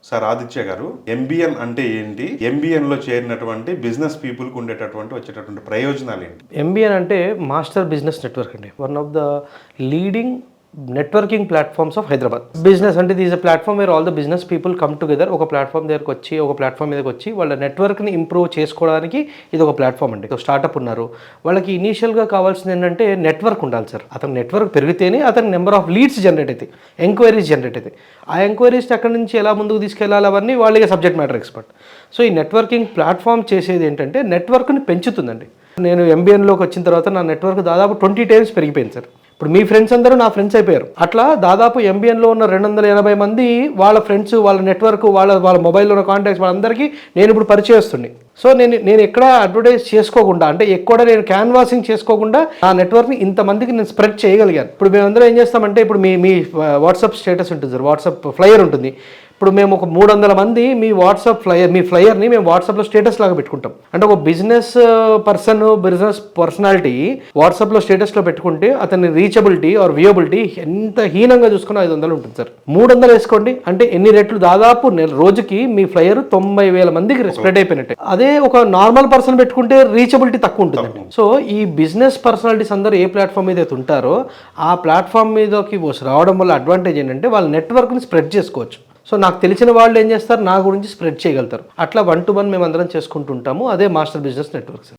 Sir Aditya గారు, MBN అంటే ఏంటి? ఎంబీఎన్ లో చేరినటువంటి బిజినెస్ పీపుల్ కు వచ్చేటటువంటి ప్రయోజనాలు ఏంటి? ఎంబీఎన్ అంటే మాస్టర్ బిజినెస్ నెట్వర్క్ అండి. One of the leading networking platforms of Hyderabad. Business అంటే these a platform where all the business people come together. ఒక ప్లాట్ఫామ్ దగ్గరకు వచ్చి, ఒక ప్లాట్ఫామ్ మీదకి వచ్చి వాళ్ళ నెట్వర్క్ని ఇంప్రూవ్ చేసుకోవడానికి ఇది ఒక ప్లాట్ఫామ్ అండి. స్టార్టప్ ఉన్నారు, వాళ్ళకి ఇనీషియల్గా కావాల్సింది ఏంటంటే నెట్వర్క్ ఉండాలి సార్. అతని నెట్వర్క్ పెరిగితేనే అతని నెంబర్ ఆఫ్ లీడ్స్ జనరేట్ అవుతాయి, ఎంక్వైరీస్ జనరేట్ అవుతాయి. ఆ ఎంక్వైరీస్ అక్కడి నుంచి ఎలా ముందుకు తీసుకెళ్లాలి అవన్నీ వాళ్ళకి సబ్జెక్ట్ మ్యాటర్ ఎక్స్పర్ట్. సో ఈ నెట్వర్కింగ్ ప్లాట్ఫామ్ చేసేది ఏంటంటే నెట్వర్క్ని పెంచుతుందండి. నేను ఎంబీఎన్లోకి వచ్చిన తర్వాత నా నెట్వర్క్ దాదాపు 20 times పెరిగిపోయింది సార్. ఇప్పుడు మీ ఫ్రెండ్స్ అందరూ నా ఫ్రెండ్స్ అయిపోయారు. అట్లా దాదాపు ఎంబీఎన్లో ఉన్న 280 మంది వాళ్ళ ఫ్రెండ్స్, వాళ్ళ నెట్వర్క్, వాళ్ళ మొబైల్లో ఉన్న కాంటాక్ట్స్ వాళ్ళందరికీ నేను ఇప్పుడు పరిచయస్తుంది. సో నేను ఎక్కడ అడ్వర్టైజ్ చేసుకోకుండా, అంటే ఎక్కడ నేను క్యాన్వాసింగ్ చేసుకోకుండా నా నెట్వర్క్ని ఇంతమందికి నేను స్ప్రెడ్ చేయగలిగాను. ఇప్పుడు మేమందరం ఏం చేస్తామంటే, ఇప్పుడు మీ వాట్సాప్ స్టేటస్ ఉంటుంది సార్, వాట్సాప్ ఫ్లయర్ ఉంటుంది. ఇప్పుడు మేము ఒక 300 మంది మీ ఫ్లయర్ని మేము వాట్సాప్లో స్టేటస్ లాగా పెట్టుకుంటాం. అంటే ఒక బిజినెస్ పర్సనాలిటీ వాట్సాప్లో స్టేటస్లో పెట్టుకుంటే అతని రీచబిలిటీ ఆర్ వ్యూయబిలిటీ ఎంత హీనంగా చూసుకున్నా 500 ఉంటుంది సార్. 300 వేసుకోండి అంటే ఎన్ని రెట్లు, దాదాపు రోజుకి మీ ఫ్లయర్ 90,000 మందికి స్ప్రెడ్ అయిపోయినట్టే. అదే ఒక నార్మల్ పర్సన్ పెట్టుకుంటే రీచబిలిటీ తక్కువ ఉంటుంది. సో ఈ బిజినెస్ పర్సనాలిటీస్ అందరూ ఏ ప్లాట్ఫామ్ మీద అయితే ఉంటారో ఆ ప్లాట్ఫామ్ మీదకి రావడం వల్ల అడ్వాంటేజ్ ఏంటంటే వాళ్ళ నెట్వర్క్ని స్ప్రెడ్ చేసుకోవచ్చు. సో నాకు తెలిసిన వాళ్ళు ఏం చేస్తారు, నా గురించి స్ప్రెడ్ చేయగలుగుతారు. అట్లా 1-to-1 మేము అందరం చేసుకుంటుంటాము. అదే మాస్టర్ బిజినెస్ నెట్వర్క్.